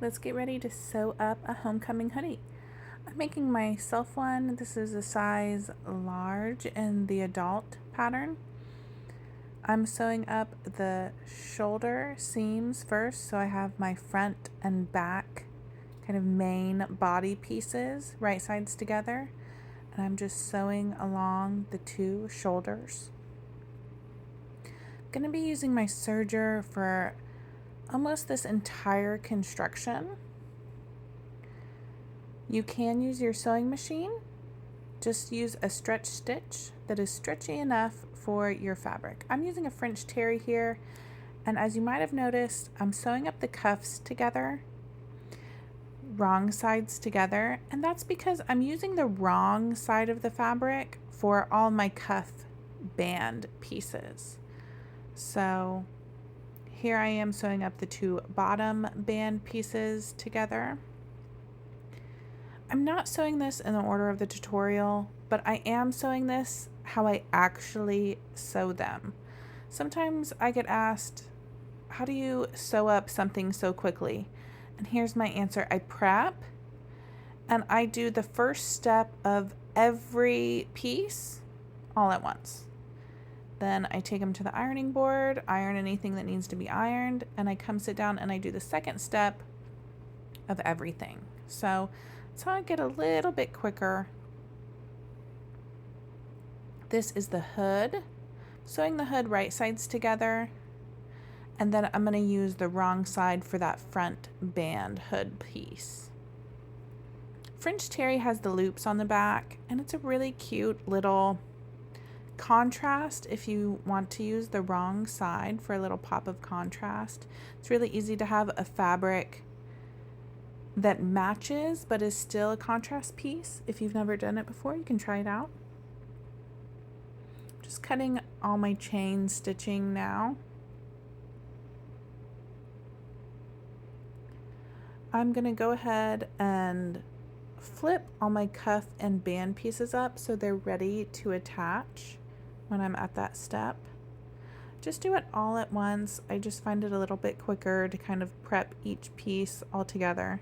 let's get ready to sew up a homecoming hoodie. I'm making myself one. This is a size large in the adult pattern. I'm sewing up the shoulder seams first, so I have my front and back kind of main body pieces right sides together, and I'm just sewing along the two shoulders. I'm going to be using my serger for almost this entire construction. You can use your sewing machine. Just use a stretch stitch that is stretchy enough for your fabric. I'm using a French terry here, and as you might have noticed, I'm sewing up the cuffs together, wrong sides together, and that's because I'm using the wrong side of the fabric for all my cuff band pieces. So here I am sewing up the two bottom band pieces together. I'm not sewing this in the order of the tutorial, but I am sewing this how I actually sew them. Sometimes I get asked, how do you sew up something so quickly? And here's my answer. I prep and I do the first step of every piece all at once. Then I take them to the ironing board, iron anything that needs to be ironed, and I come sit down and I do the second step of everything. So I get a little bit quicker. This is the hood. Sewing the hood right sides together, and then I'm going to use the wrong side for that front band hood piece. French terry has the loops on the back, and it's a really cute little contrast if you want to use the wrong side for a little pop of contrast. It's really easy to have a fabric that matches but is still a contrast piece. If you've never done it before, you can try it out. Just cutting all my chain stitching now. I'm going to go ahead and flip all my cuff and band pieces up so they're ready to attach when I'm at that step. Just do it all at once. I just find it a little bit quicker to kind of prep each piece all together.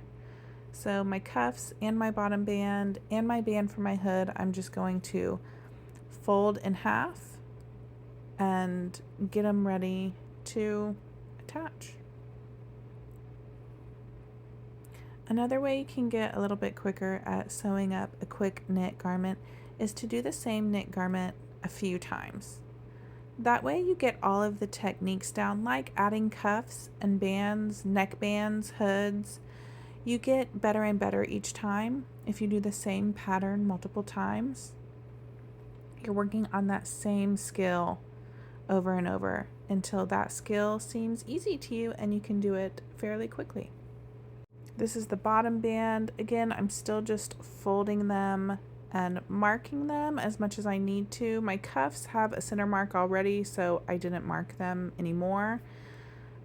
So my cuffs and my bottom band and my band for my hood, I'm just going to fold in half and get them ready to attach. Another way you can get a little bit quicker at sewing up a quick knit garment is to do the same knit garment a few times. That way you get all of the techniques down, like adding cuffs and bands, neck bands, hoods. You get better and better each time if you do the same pattern multiple times. You're working on that same skill over and over until that skill seems easy to you and you can do it fairly quickly. This is the bottom band. Again, I'm still just folding them and marking them as much as I need to. My cuffs have a center mark already, so I didn't mark them anymore.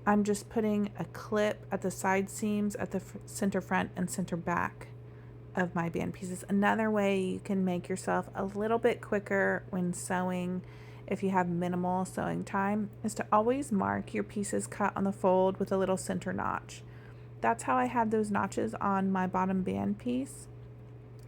I'm just putting a clip at the side seams at the center front and center back of my band pieces. Another way you can make yourself a little bit quicker when sewing, if you have minimal sewing time, is to always mark your pieces cut on the fold with a little center notch. That's how I had those notches on my bottom band piece.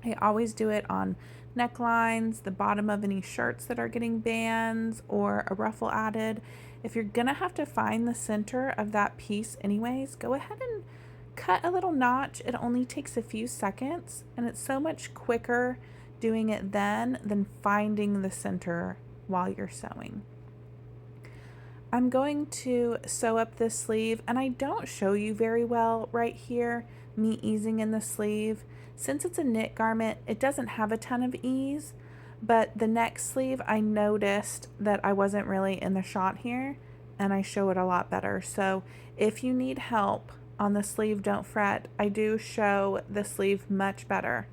I always do it on necklines, the bottom of any shirts that are getting bands or a ruffle added. If you're gonna have to find the center of that piece anyways, go ahead and cut a little notch. It only takes a few seconds, and it's so much quicker doing it then than finding the center while you're sewing. I'm going to sew up this sleeve, and I don't show you very well right here, me easing in the sleeve. Since it's a knit garment, it doesn't have a ton of ease, but the next sleeve I noticed that I wasn't really in the shot here, and I show it a lot better. So if you need help on the sleeve, don't fret. I do show the sleeve much better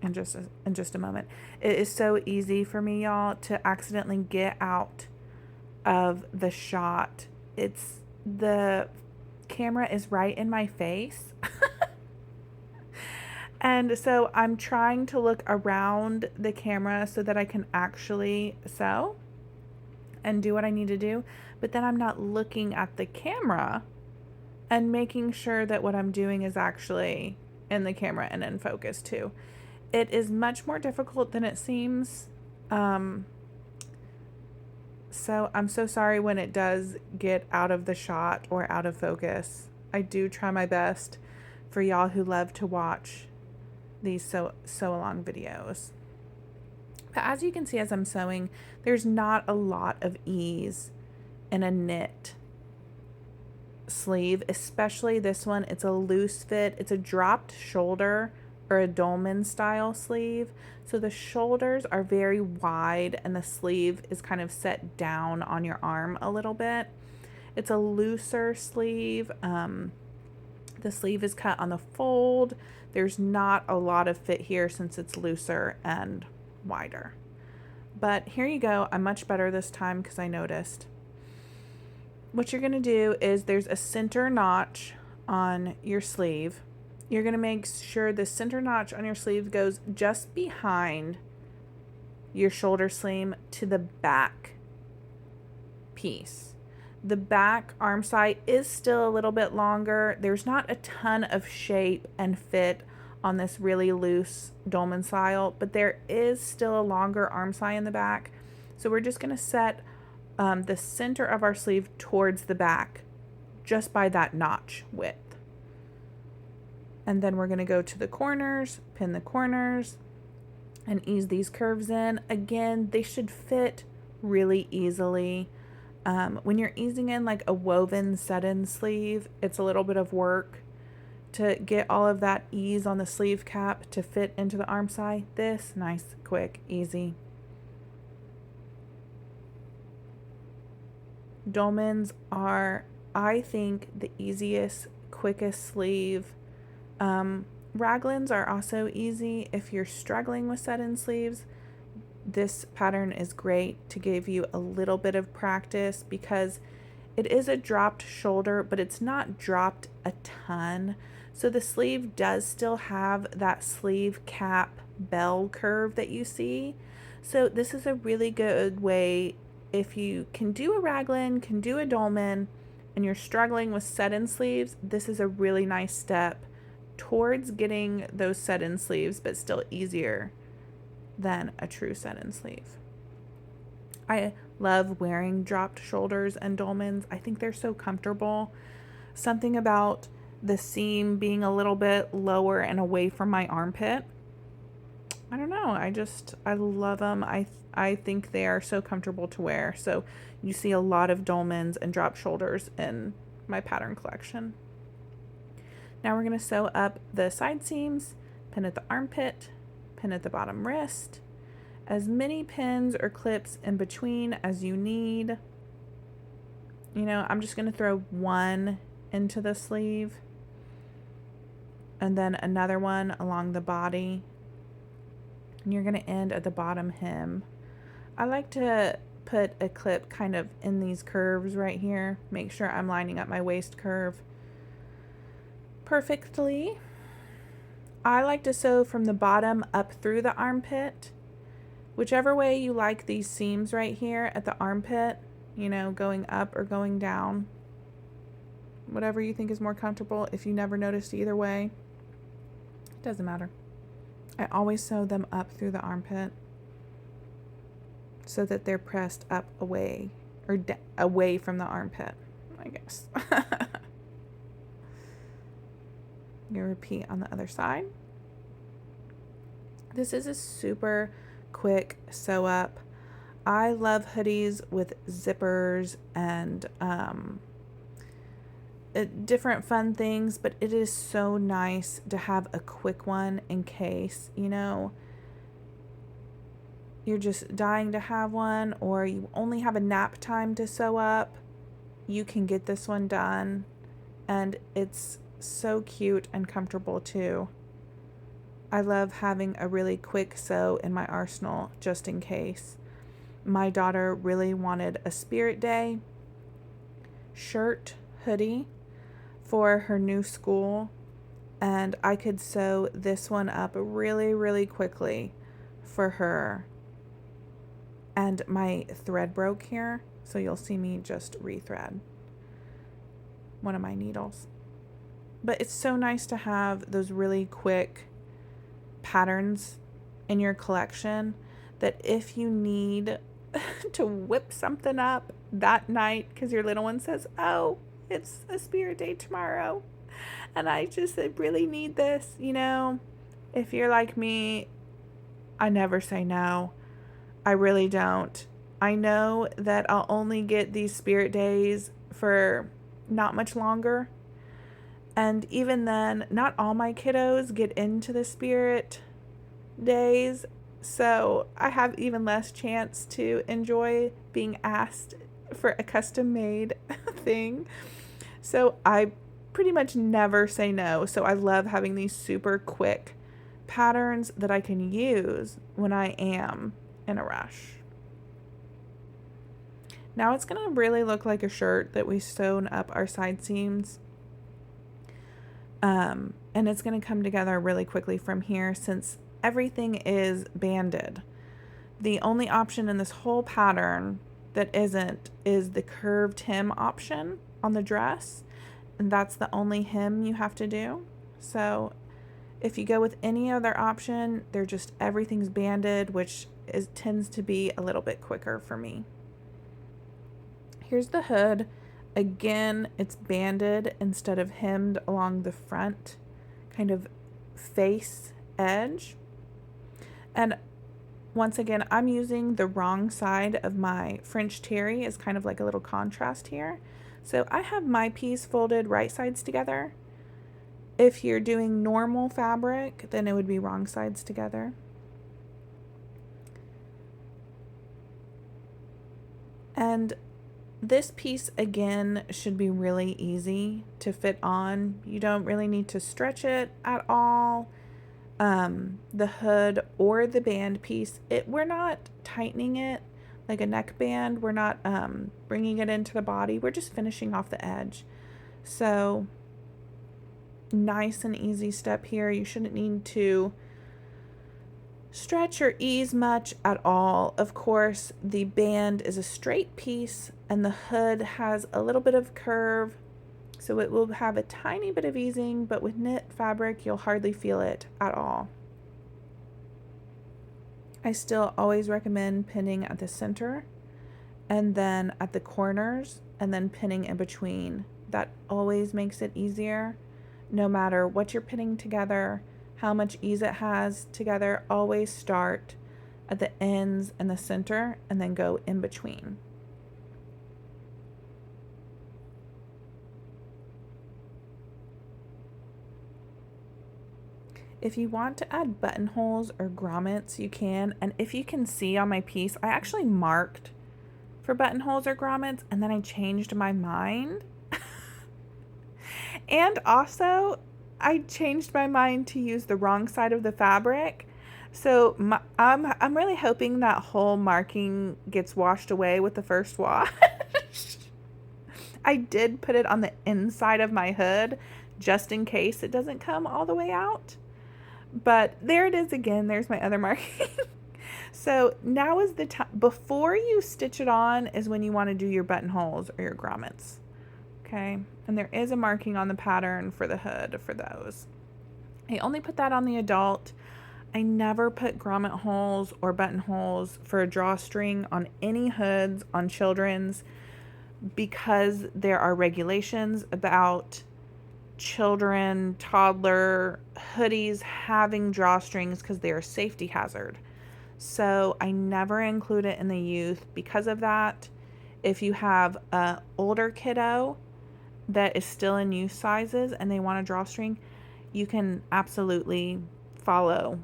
in just a moment. It is so easy for me, y'all, to accidentally get out of the shot. It's the camera is right in my face. And so I'm trying to look around the camera so that I can actually sew and do what I need to do, but then I'm not looking at the camera and making sure that what I'm doing is actually in the camera and in focus too. It is much more difficult than it seems. So I'm so sorry when it does get out of the shot or out of focus. I do try my best for y'all who love to watch these sew along videos. But as you can see, as I'm sewing, there's not a lot of ease in a knit sleeve, especially this one. It's a loose fit. It's a dropped shoulder or a dolman style sleeve. So the shoulders are very wide and the sleeve is kind of set down on your arm a little bit. It's a looser sleeve. The sleeve is cut on the fold. There's not a lot of fit here since it's looser and wider. But here you go. I'm much better this time because I noticed. What you're going to do is there's a center notch on your sleeve. You're going to make sure the center notch on your sleeve goes just behind your shoulder seam to the back piece. The back arm side is still a little bit longer. There's not a ton of shape and fit on this really loose dolman style, but there is still a longer arm side in the back. So we're just going to set the center of our sleeve towards the back just by that notch width. And then we're going to go to the corners, pin the corners, and ease these curves in. Again, they should fit really easily. When you're easing in like a woven set-in sleeve, it's a little bit of work to get all of that ease on the sleeve cap to fit into the arm side. This, nice, quick, easy. Dolmans are, I think, the easiest, quickest sleeve. Raglans are also easy if you're struggling with set-in sleeves. This pattern is great to give you a little bit of practice because it is a dropped shoulder, but it's not dropped a ton. So the sleeve does still have that sleeve cap bell curve that you see. So this is a really good way if you can do a raglan, can do a dolman, and you're struggling with set-in sleeves. This is a really nice step towards getting those set-in sleeves, but still easier than a true set-in sleeve. I love wearing dropped shoulders and dolmans. I think they're so comfortable. Something about the seam being a little bit lower and away from my armpit. I don't know. I love them. I think they are so comfortable to wear. So you see a lot of dolmans and drop shoulders in my pattern collection. Now we're going to sew up the side seams, pin at the armpit, pin at the bottom wrist, as many pins or clips in between as you need. You know, I'm just going to throw one into the sleeve and then another one along the body. And you're going to end at the bottom hem. I like to put a clip kind of in these curves right here. Make sure I'm lining up my waist curve perfectly. I like to sew from the bottom up through the armpit. Whichever way you like these seams right here at the armpit, you know, going up or going down. Whatever you think is more comfortable. If you never noticed either way, it doesn't matter. I always sew them up through the armpit so that they're pressed up away or away from the armpit, I guess. You repeat on the other side. This is a super quick sew up. I love hoodies with zippers and different fun things, but it is so nice to have a quick one in case, you know, you're just dying to have one or you only have a nap time to sew up. You can get this one done, and it's so cute and comfortable too. I love having a really quick sew in my arsenal just in case. My daughter really wanted a Spirit Day shirt hoodie for her new school, and I could sew this one up really, really quickly for her. And my thread broke here, so you'll see me just rethread one of my needles. But it's so nice to have those really quick patterns in your collection that if you need to whip something up that night because your little one says, oh, it's a spirit day tomorrow and I really need this, you know, if you're like me, I never say no. I really don't. I know that I'll only get these spirit days for not much longer. And even then, not all my kiddos get into the spirit days. So I have even less chance to enjoy being asked for a custom made thing. So I pretty much never say no. So I love having these super quick patterns that I can use when I am in a rush. Now it's going to really look like a shirt that we sewn up our side seams. And it's going to come together really quickly from here since everything is banded. The only option in this whole pattern that isn't is the curved hem option on the dress. And that's the only hem you have to do. So if you go with any other option, they're just everything's banded, which tends to be a little bit quicker for me. Here's the hood. Again, it's banded instead of hemmed along the front kind of face edge. And once again, I'm using the wrong side of my French terry as kind of like a little contrast here. So I have my piece folded right sides together. If you're doing normal fabric, then it would be wrong sides together. And this piece, again, should be really easy to fit on. You don't really need to stretch it at all. The hood or the band piece, we're not tightening it like a neckband. We're not bringing it into the body. We're just finishing off the edge. So nice and easy step here. You shouldn't need to stretch or ease much at all. Of course, the band is a straight piece and the hood has a little bit of curve, so it will have a tiny bit of easing, but with knit fabric, you'll hardly feel it at all. I still always recommend pinning at the center and then at the corners and then pinning in between. That always makes it easier. No matter what you're pinning together, how much ease it has together, always start at the ends and the center and then go in between. If you want to add buttonholes or grommets, you can. And if you can see on my piece, I actually marked for buttonholes or grommets and then I changed my mind. And also, I changed my mind to use the wrong side of the fabric. So I'm really hoping that whole marking gets washed away with the first wash. I did put it on the inside of my hood just in case it doesn't come all the way out. But there it is again. There's my other marking. So now is the time. Before you stitch it on is when you want to do your buttonholes or your grommets. Okay, and there is a marking on the pattern for the hood for those. I only put that on the adult. I never put grommet holes or buttonholes for a drawstring on any hoods on children's because there are regulations about children, toddler hoodies having drawstrings because they are a safety hazard. So I never include it in the youth because of that. If you have an older kiddo that is still in youth sizes and they want a drawstring, you can absolutely follow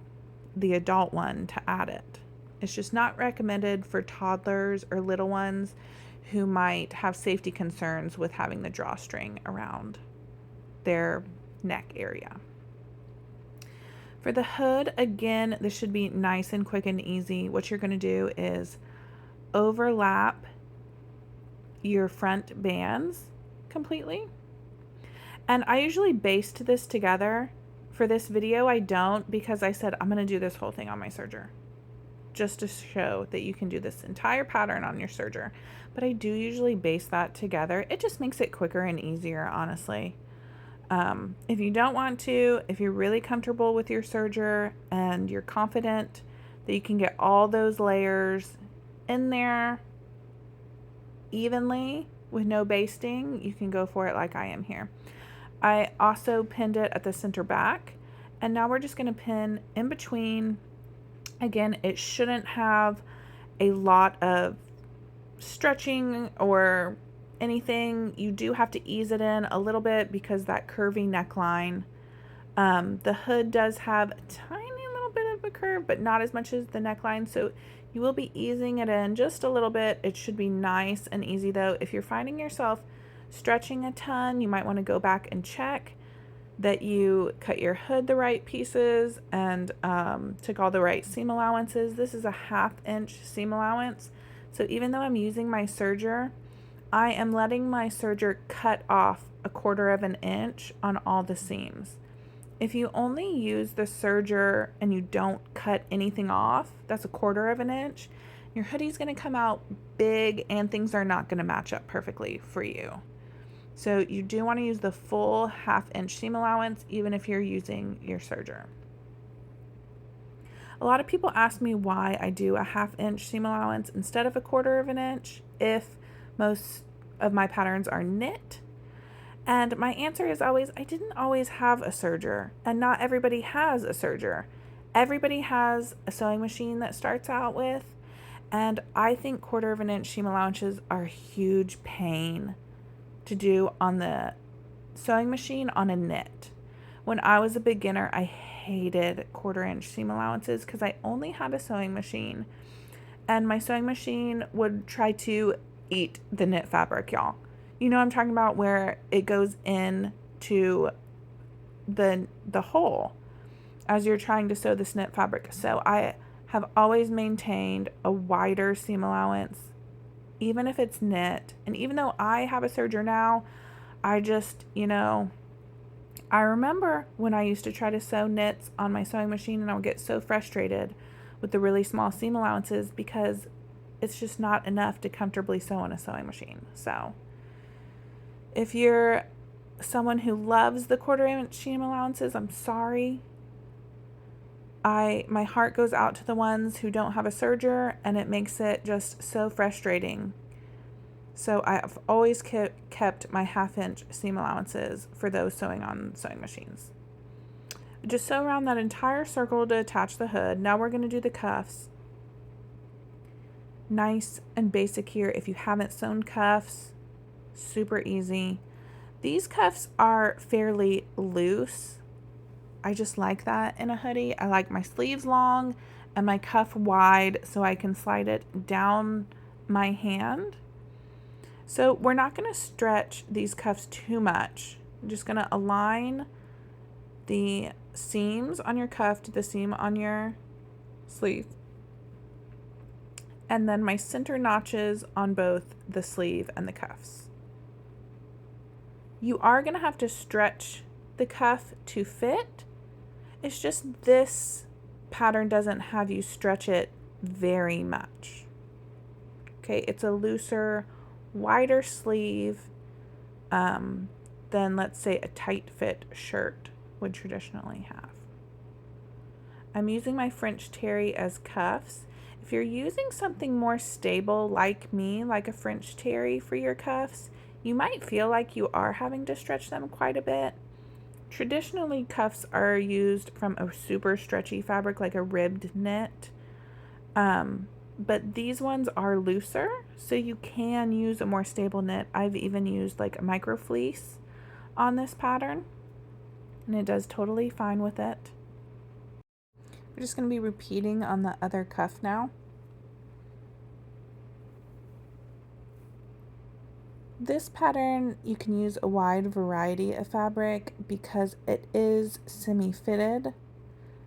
the adult one to add it. It's just not recommended for toddlers or little ones who might have safety concerns with having the drawstring around their neck area. For the hood, again, this should be nice and quick and easy. What you're going to do is overlap your front bands completely. And I usually baste this together. For this video, I don't because I said I'm going to do this whole thing on my serger just to show that you can do this entire pattern on your serger. But I do usually baste that together. It just makes it quicker and easier, honestly. If you don't want to, if you're really comfortable with your serger and you're confident that you can get all those layers in there evenly with no basting, you can go for it like I am here. I also pinned it at the center back, and now we're just going to pin in between. Again, it shouldn't have a lot of stretching or anything. You do have to ease it in a little bit because that curvy neckline. The hood does have a tiny little bit of a curve, but not as much as the neckline, so you will be easing it in just a little bit. It should be nice and easy though. If you're finding yourself stretching a ton, you might want to go back and check that you cut your hood the right pieces and took all the right seam allowances. This is a 1/2 inch seam allowance, so even though I'm using my serger, I am letting my serger cut off 1/4 inch on all the seams. If you only use the serger and you don't cut anything off, that's 1/4 inch, your hoodie's going to come out big and things are not going to match up perfectly for you. So you do want to use the full 1/2 inch seam allowance even if you're using your serger. A lot of people ask me why I do a 1/2 inch seam allowance instead of 1/4 inch if most of my patterns are knit. And my answer is always, I didn't always have a serger, and not everybody has a serger. Everybody has a sewing machine that starts out with, and I think 1/4 inch seam allowances are a huge pain to do on the sewing machine on a knit. When I was a beginner, I hated 1/4 inch seam allowances because I only had a sewing machine, and my sewing machine would try to eat the knit fabric, y'all. You know what I'm talking about, where it goes in to the hole as you're trying to sew this knit fabric. So I have always maintained a wider seam allowance, even if it's knit. And even though I have a serger now, I just, I remember when I used to try to sew knits on my sewing machine and I would get so frustrated with the really small seam allowances because it's just not enough to comfortably sew on a sewing machine. So if you're someone who loves the 1/4 inch seam allowances, I'm sorry. My heart goes out to the ones who don't have a serger, and it makes it just so frustrating. So I've always kept my 1/2 inch seam allowances for those sewing on sewing machines. Just sew around that entire circle to attach the hood. Now we're going to do the cuffs. Nice and basic here. If you haven't sewn cuffs, super easy. These cuffs are fairly loose. I just like that in a hoodie. I like my sleeves long and my cuff wide so I can slide it down my hand. So we're not going to stretch these cuffs too much. I'm just going to align the seams on your cuff to the seam on your sleeve. And then my center notches on both the sleeve and the cuffs. You are going to have to stretch the cuff to fit. It's just this pattern doesn't have you stretch it very much. Okay, it's a looser, wider sleeve than, let's say, a tight fit shirt would traditionally have. I'm using my French terry as cuffs. If you're using something more stable like me, like a French terry for your cuffs, you might feel like you are having to stretch them quite a bit. Traditionally, cuffs are used from a super stretchy fabric like a ribbed knit, but these ones are looser, so you can use a more stable knit. I've even used like a micro fleece on this pattern, and it does totally fine with it. We're just going to be repeating on the other cuff now. This pattern, you can use a wide variety of fabric because it is semi-fitted.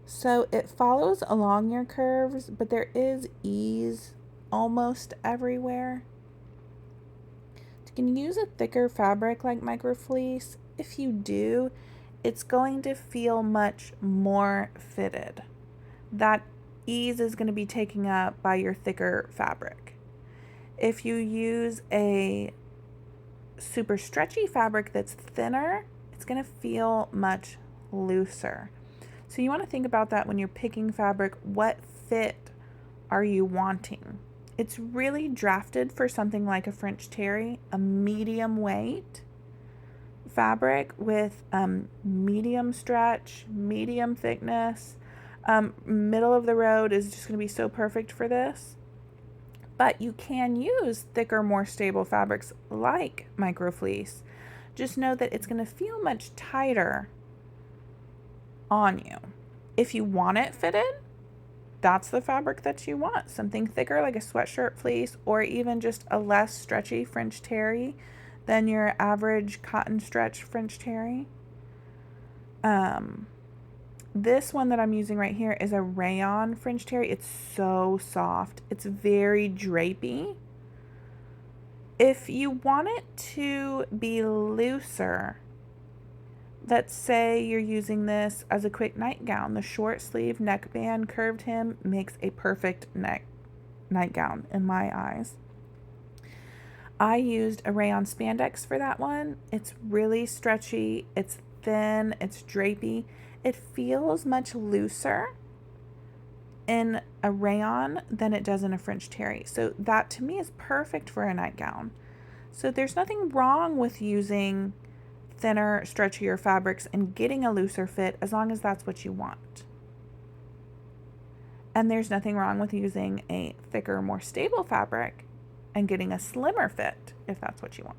So it follows along your curves, but there is ease almost everywhere. You can use a thicker fabric like micro fleece. If you do, it's going to feel much more fitted. That ease is going to be taken up by your thicker fabric. If you use a super stretchy fabric that's thinner, it's it's going to feel much looser. So you want to think about that when you're picking fabric. What fit are you wanting? It's really drafted for something like a French terry, a medium weight fabric with medium stretch, medium thickness. Middle of the road is just going to be so perfect for this. But you can use thicker, more stable fabrics like microfleece. Just know that it's going to feel much tighter on you. If you want it fitted, that's the fabric that you want. Something thicker like a sweatshirt fleece, or even just a less stretchy French terry than your average cotton stretch French terry. This one that I'm using right here is a rayon French terry. It's so soft. It's very drapey. If you want it to be looser, let's say you're using this as a quick nightgown. The short sleeve neckband curved hem makes a perfect nightgown in my eyes. I used a rayon spandex for that one. It's really stretchy, it's thin, it's drapey. It feels much looser in a rayon than it does in a French terry. So that to me is perfect for a nightgown. So there's nothing wrong with using thinner, stretchier fabrics and getting a looser fit as long as that's what you want. And there's nothing wrong with using a thicker, more stable fabric and getting a slimmer fit if that's what you want.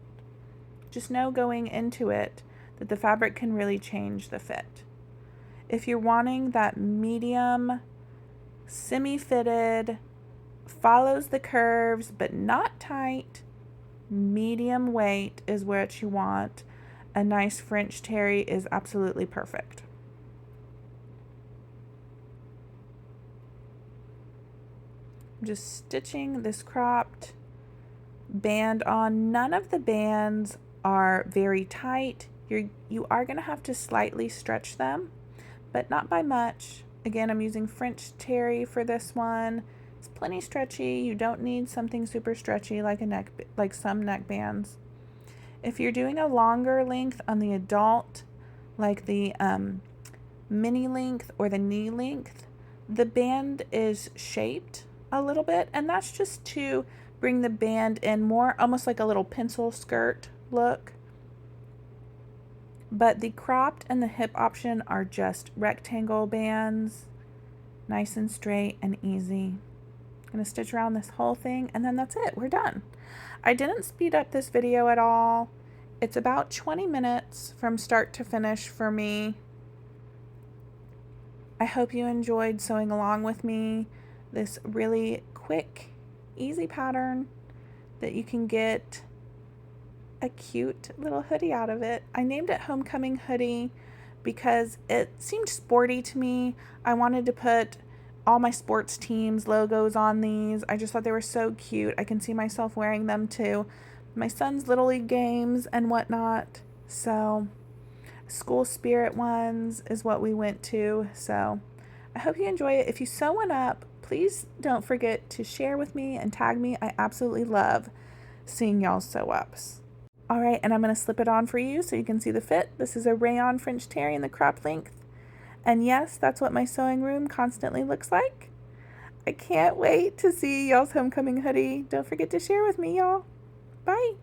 Just know going into it that the fabric can really change the fit. If you're wanting that medium, semi-fitted, follows the curves but not tight, medium weight is what you want. A nice French terry is absolutely perfect. I'm just stitching this cropped band on. None of the bands are very tight. You are going to have to slightly stretch them, but not by much. Again, I'm using French terry for this one. It's plenty stretchy. You don't need something super stretchy like some neck bands. If you're doing a longer length on the adult, like the mini length or the knee length, the band is shaped a little bit, and that's just to bring the band in more, almost like a little pencil skirt look. But the cropped and the hip option are just rectangle bands, nice and straight and easy. I'm going to stitch around this whole thing, and then that's it. We're done. I didn't speed up this video at all. It's about 20 minutes from start to finish for me. I hope you enjoyed sewing along with me. This really quick, easy pattern that you can get a cute little hoodie out of it. I named it Homecoming Hoodie because it seemed sporty to me. I wanted to put all my sports teams logos on these. I just thought they were so cute. I can see myself wearing them to my son's Little League games and whatnot. So school spirit ones is what we went to. So I hope you enjoy it. If you sew one up, please don't forget to share with me and tag me. I absolutely love seeing y'all sew ups. All right, and I'm going to slip it on for you so you can see the fit. This is a rayon French terry in the cropped length. And yes, that's what my sewing room constantly looks like. I can't wait to see y'all's homecoming hoodie. Don't forget to share with me, y'all. Bye.